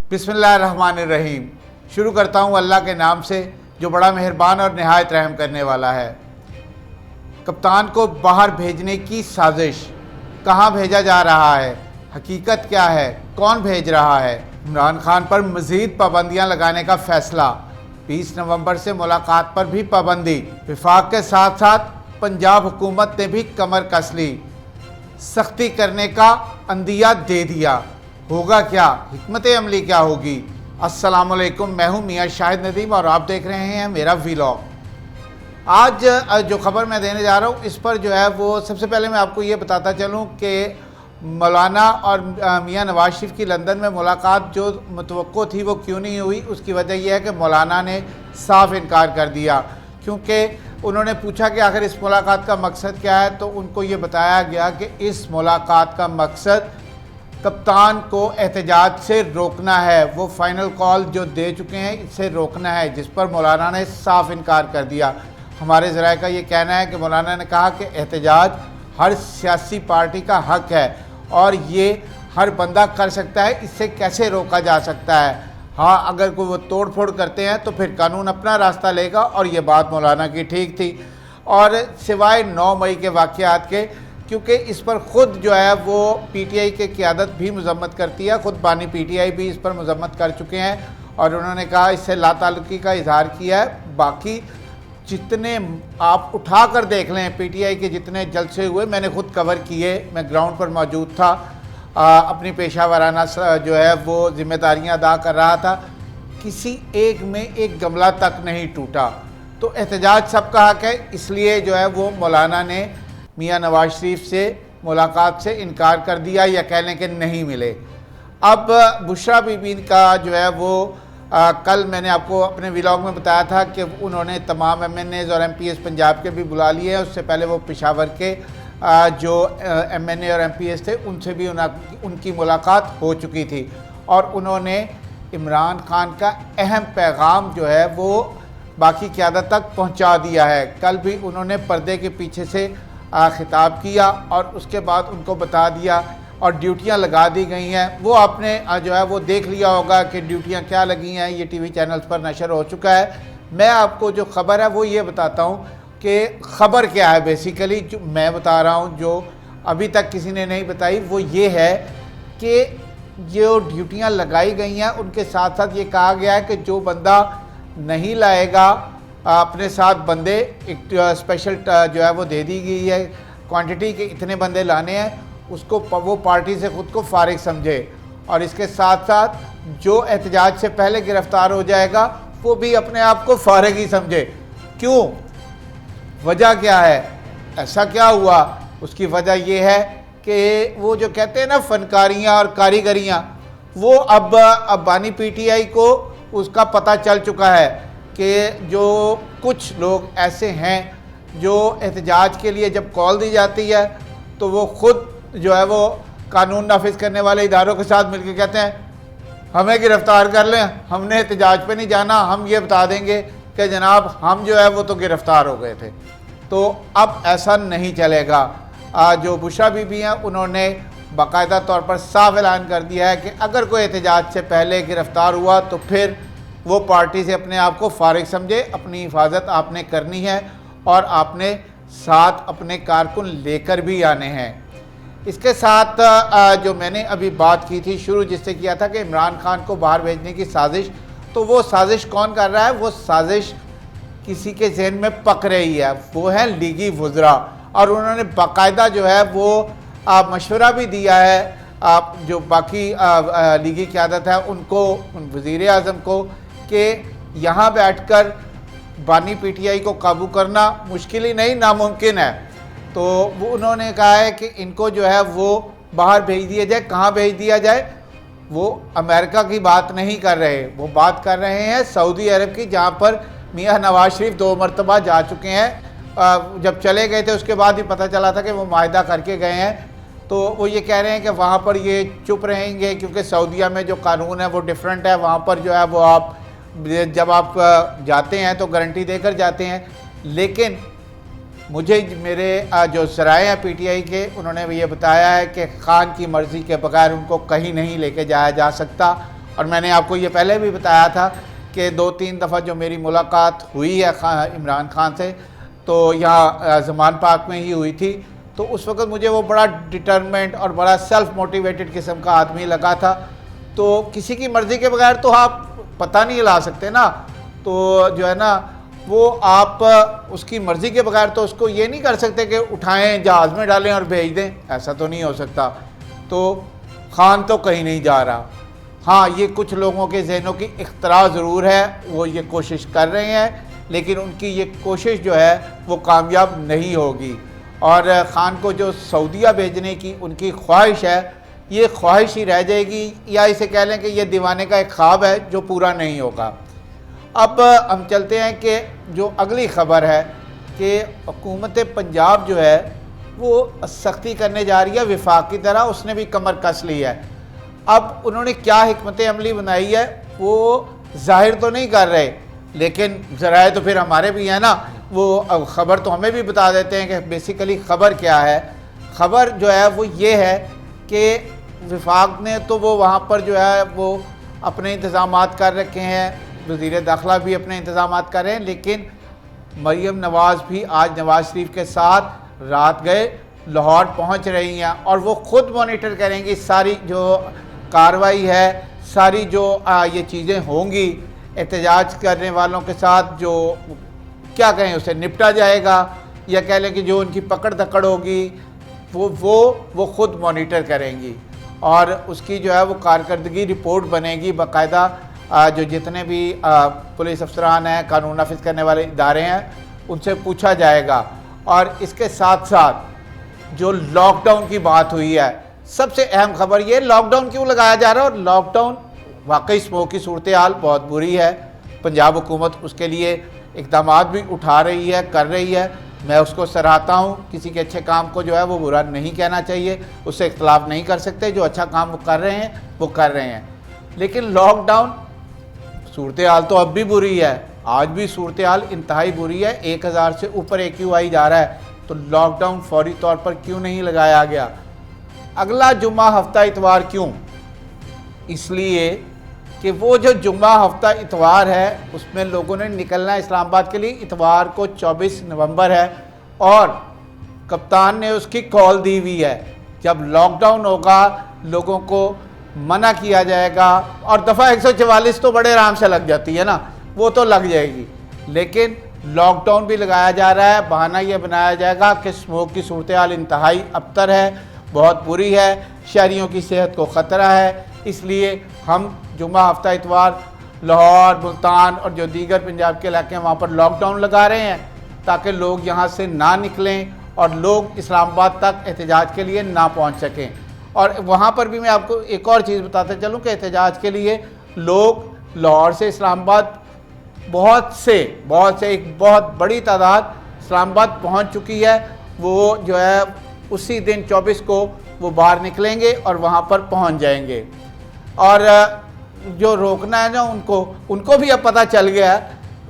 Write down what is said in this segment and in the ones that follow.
बिस्मिल्लाहिर्रहमानिर्रहीम। शुरू करता हूँ अल्लाह के नाम से जो बड़ा मेहरबान और नहायत रहम करने वाला है। कप्तान को बाहर भेजने की साजिश, कहाँ भेजा जा रहा है, हकीकत क्या है, कौन भेज रहा है? इमरान खान पर मज़ीद पाबंदियाँ लगाने का फ़ैसला, 20 नवंबर से मुलाकात पर भी पाबंदी। वफाक के साथ साथ पंजाब हुकूमत ने भी कमर कस ली, सख्ती करने का अंदिया दे दिया। होगा क्या, हिकमत अमली क्या होगी? अस्सलाम वालेकुम, मैं हूँ मियाँ शाहिद नदीम और आप देख रहे हैं मेरा व्लॉग। आज जो खबर मैं देने जा रहा हूँ इस पर जो है वो सबसे पहले मैं आपको ये बताता चलूँ कि मौलाना और मियाँ नवाज शरीफ की लंदन में मुलाकात जो मुतवक्को थी वो क्यों नहीं हुई। उसकी वजह यह है कि मौलाना ने साफ इनकार कर दिया, क्योंकि उन्होंने पूछा कि आखिर इस मुलाकात का मकसद क्या है, तो उनको ये बताया गया कि इस मुलाकात का मकसद कप्तान को एहतजाज से रोकना है। वो फाइनल कॉल जो दे चुके हैं इससे रोकना है, जिस पर मौलाना ने साफ इनकार कर दिया। हमारे ज़राए का ये कहना है कि मौलाना ने कहा कि एहतजाज हर सियासी पार्टी का हक है और ये हर बंदा कर सकता है, इससे कैसे रोका जा सकता है। हाँ, अगर कोई वो तोड़ फोड़ करते हैं तो फिर कानून अपना रास्ता लेगा, और ये बात मौलाना की ठीक थी। और सिवाय 9 मई के वाक़यात के, क्योंकि इस पर ख़ुद जो है वो पीटीआई के क़यादत भी मज़म्मत करती है, ख़ुद बानी पीटीआई भी इस पर मज़म्मत कर चुके हैं और उन्होंने कहा इससे लाताल्लुकी का इजहार किया है। बाकी जितने आप उठा कर देख लें, पीटीआई के जितने जलसे हुए मैंने ख़ुद कवर किए, मैं ग्राउंड पर मौजूद था, अपनी पेशा वाराना जो है वो ज़िम्मेदारियाँ अदा कर रहा था, किसी एक में एक गमला तक नहीं टूटा। तो एहतजाज सबका हक है, इसलिए जो है वो मौलाना ने मियाँ नवाज शरीफ से मुलाकात से इनकार कर दिया, या कह लें कि नहीं मिले। अब बुशरा बीबी का जो है वो कल मैंने आपको अपने व्लॉग में बताया था कि उन्होंने तमाम एमएनएज़ और एमपीएस पंजाब के भी बुला लिए हैं। उससे पहले वो पेशावर के जो एमएनए और एमपीएस थे उनसे भी उनकी मुलाकात हो चुकी थी और उन्होंने इमरान खान का अहम पैगाम जो है वो बाकी क़यादत तक पहुंचा दिया है। कल भी उन्होंने पर्दे के पीछे से खिताब किया और उसके बाद उनको बता दिया और ड्यूटियां लगा दी गई हैं। वो आपने जो है वो देख लिया होगा कि ड्यूटियां क्या लगी हैं, ये टीवी चैनल्स पर नशर हो चुका है। मैं आपको जो खबर है वो ये बताता हूँ कि खबर क्या है। बेसिकली जो मैं बता रहा हूँ, जो अभी तक किसी ने नहीं बताई, वो ये है कि जो ड्यूटियाँ लगाई गई हैं उनके साथ साथ ये कहा गया है कि जो बंदा नहीं लाएगा अपने साथ बंदे, एक स्पेशल जो है वो दे दी गई है क्वांटिटी के इतने बंदे लाने हैं, उसको वो पार्टी से ख़ुद को फारिग समझे। और इसके साथ साथ जो एहतजाज से पहले गिरफ़्तार हो जाएगा वो भी अपने आप को फारिग ही समझे। क्यों, वजह क्या है, ऐसा क्या हुआ? उसकी वजह ये है कि वो जो कहते हैं ना फनकारियाँ और कारीगरियाँ, वो अब बानी पीटीआई को उसका पता चल चुका है कि जो कुछ लोग ऐसे हैं जो एहतजाज के लिए जब कॉल दी जाती है तो वो ख़ुद जो है वो कानून नाफिज करने वाले इदारों के साथ मिलकर कहते हैं हमें गिरफ़्तार कर लें, हमने एहतजाज पे नहीं जाना, हम ये बता देंगे कि जनाब हम जो है वो तो गिरफ़्तार हो गए थे। तो अब ऐसा नहीं चलेगा। जो बुशरा बीबी हैं उन्होंने बाकायदा तौर पर साफ ऐलान कर दिया है कि अगर कोई एहतजाज से पहले गिरफ़्तार हुआ तो फिर वो पार्टी से अपने आप को फारिग समझे। अपनी हिफाजत आपने करनी है और आपने साथ अपने कारकुन लेकर भी आने हैं। इसके साथ जो मैंने अभी बात की थी शुरू, जिससे किया था कि इमरान खान को बाहर भेजने की साजिश, तो वो साजिश कौन कर रहा है? वो साजिश किसी के जहन में पक रही है, वो है लीगी वज़रा। और उन्होंने बाकायदा जो है वो मशवरा भी दिया है जो बाकी लीगी क़यादत है उनको, वज़ीर आज़म को, कि यहाँ बैठकर बानी पीटीआई को काबू करना मुश्किल ही नहीं नामुमकिन है। तो वो उन्होंने कहा है कि इनको जो है वो बाहर भेज दिया जाए। कहाँ भेज दिया जाए? वो अमेरिका की बात नहीं कर रहे, वो बात कर रहे हैं सऊदी अरब की, जहाँ पर मियाँ नवाज शरीफ 2 मरतबा जा चुके हैं। जब चले गए थे उसके बाद ही पता चला था कि वो माहिदा करके गए हैं। तो वो ये कह रहे हैं कि वहाँ पर ये चुप रहेंगे क्योंकि सऊदीया में जो कानून है वो डिफरेंट है। वहाँ पर जो है वो आप जब आप जाते हैं तो गारंटी देकर जाते हैं, लेकिन मुझे मेरे जो ज़राए हैं पीटीआई के, उन्होंने ये बताया है कि खान की मर्ज़ी के बगैर उनको कहीं नहीं लेके जाया जा सकता और मैंने आपको ये पहले भी बताया था कि 2-3 दफ़ा जो मेरी मुलाकात हुई है इमरान खान से, तो यहाँ ज़मान पार्क में ही हुई थी। तो उस वक़्त मुझे वो बड़ा डिटरमेंट और बड़ा सेल्फ मोटिवेटेड किस्म का आदमी लगा था। तो किसी की मर्ज़ी के बगैर तो आप पता नहीं ला सकते ना, तो जो है ना वो आप उसकी मर्ज़ी के बगैर तो उसको ये नहीं कर सकते कि उठाएं जहाज़ में डालें और भेज दें, ऐसा तो नहीं हो सकता। तो खान तो कहीं नहीं जा रहा। हाँ, ये कुछ लोगों के जहनों की इख्तरा ज़रूर है, वो ये कोशिश कर रहे हैं, लेकिन उनकी ये कोशिश जो है वो कामयाब नहीं होगी। और ख़ान को जो सऊदीया भेजने की उनकी ख्वाहिश है, ये ख्वाहिश ही रह जाएगी, या इसे कह लें कि ये दीवाने का एक ख्वाब है जो पूरा नहीं होगा। अब हम चलते हैं कि जो अगली ख़बर है कि हुकूमत पंजाब जो है वो सख्ती करने जा रही है विफाक की तरह, उसने भी कमर कस ली है। अब उन्होंने क्या हिकमत अमली बनाई है वो जाहिर तो नहीं कर रहे, लेकिन ज़राए तो फिर हमारे भी हैं ना, वो ख़बर तो हमें भी बता देते हैं कि बेसिकली ख़बर क्या है। ख़बर जो है वो ये है कि विफाक ने तो वो वहाँ पर जो है वो अपने इंतज़ामात कर रखे हैं, वज़ीर दाखिला भी अपने इंतज़ामात कर रहे हैं, लेकिन मरीम नवाज़ भी आज नवाज़ शरीफ के साथ रात गए लाहौर पहुँच रही हैं और वो ख़ुद मॉनिटर करेंगी सारी जो कार्रवाई है, सारी जो ये चीज़ें होंगी एहतजाज करने वालों के साथ, जो क्या कहें उसे निपटा जाएगा, या कह लें कि जो उनकी पकड़ धकड़ होगी वो ख़ुद मॉनिटर करेंगी और उसकी जो है वो कारकर्दगी रिपोर्ट बनेगी बाकायदा। जो जितने भी पुलिस अफसरान हैं, कानून नाफिज करने वाले इदारे हैं, उनसे पूछा जाएगा। और इसके साथ साथ जो लॉकडाउन की बात हुई है, सबसे अहम खबर ये, लॉकडाउन क्यों लगाया जा रहा है और लॉकडाउन वाकई स्मोक की सूरत हाल बहुत बुरी है। पंजाब हुकूमत उसके लिए इक़दाम भी उठा रही है, कर रही है, मैं उसको सराहता हूँ। किसी के अच्छे काम को जो है वो बुरा नहीं कहना चाहिए, उससे इख्तलाफ नहीं कर सकते। जो अच्छा काम वो कर रहे हैं वो कर रहे हैं, लेकिन लॉकडाउन सूरत हाल तो अब भी बुरी है, आज भी सूरत हाल इंतहाई बुरी है। 1000 से ऊपर AQI जा रहा है, तो लॉकडाउन फौरी तौर पर क्यों नहीं लगाया गया? अगला जुम्मा हफ्ता इतवार क्यों? इसलिए कि वो जो जुम्मा हफ्ता इतवार है उसमें लोगों ने निकलना है इस्लामाबाद के लिए। इतवार को 24 नवंबर है और कप्तान ने उसकी कॉल दी हुई है, जब लॉकडाउन होगा लोगों को मना किया जाएगा। और दफ़ा 144 तो बड़े आराम से लग जाती है ना, वो तो लग जाएगी, लेकिन लॉकडाउन भी लगाया जा रहा है। बहाना ये बनाया जाएगा कि स्मोक की सूरत हाल इंतहाई अबतर है, बहुत बुरी है, शहरियों की सेहत को ख़तरा है, इसलिए हम जुम्मा हफ्ता इतवार लाहौर, मुल्तान और जो दीगर पंजाब के इलाके हैं वहाँ पर लॉकडाउन लगा रहे हैं ताकि लोग यहाँ से ना निकलें और लोग इस्लामाबाद तक एहतजाज के लिए ना पहुँच सकें। और वहाँ पर भी मैं आपको एक और चीज़ बताते चलूँ कि एहतजाज के लिए लोग लाहौर से इस्लामाबाद बहुत से एक बहुत बड़ी तादाद इस्लामाबाद पहुँच चुकी है। वो जो है उसी दिन 24 को वो बाहर निकलेंगे और वहाँ पर पहुँच जाएंगे। और जो रोकना है ना उनको भी अब पता चल गया,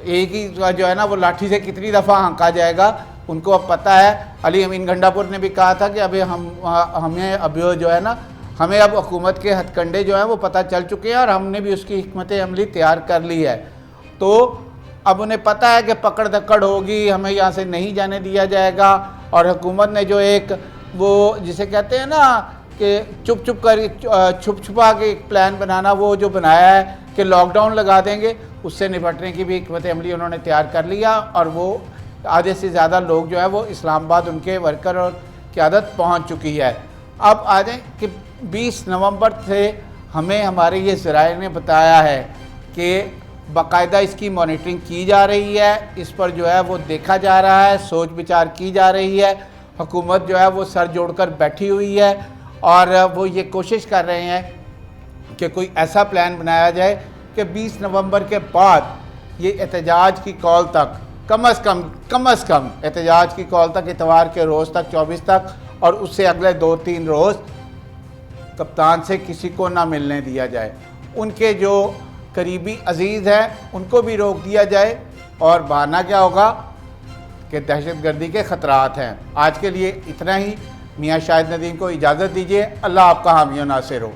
एक ही जो है ना वो लाठी से कितनी दफ़ा हाँका जाएगा, उनको अब पता है। अली अमीन गंडापुर ने भी कहा था कि अभी हमें अब जो है ना हमें अब हुकूमत के हथकंडे जो हैं वो पता चल चुके हैं और हमने भी उसकी हिकमत अमली तैयार कर ली है। तो अब उन्हें पता है कि पकड़ धक्कड़ होगी, हमें यहाँ से नहीं जाने दिया जाएगा। और हुकूमत ने जो एक वो जिसे कहते हैं ना कि छुप छुपा के एक प्लान बनाना, वो जो बनाया है कि लॉकडाउन लगा देंगे, उससे निपटने की भी हिकमत अमली उन्होंने तैयार कर लिया। और वो आधे से ज़्यादा लोग जो है वो इस्लामाबाद उनके वर्कर और क़यादत पहुँच चुकी है। अब आ जाए कि 20 नवंबर से हमें हमारे ये ज़राए ने बताया है कि बाकायदा इसकी मॉनिटरिंग की जा रही है, इस पर जो है वो देखा जा रहा है, सोच विचार की जा रही है। हुकूमत जो है वो सर जोड़कर बैठी हुई है और वो ये कोशिश कर रहे हैं कि कोई ऐसा प्लान बनाया जाए कि 20 नवंबर के बाद ये एहतजाज की कॉल तक कम अज़ कम एहतजाज की कॉल तक इतवार के रोज़ तक 24 तक और उससे अगले 2-3 रोज़ कप्तान से किसी को ना मिलने दिया जाए। उनके जो करीबी अजीज़ हैं उनको भी रोक दिया जाए। और बहाना क्या होगा कि दहशतगर्दी के ख़तरात हैं। आज के लिए इतना ही। मियाँ शाहिद नदीम को इजाज़त दीजिए। अल्लाह आपका हामी व नासिर हो।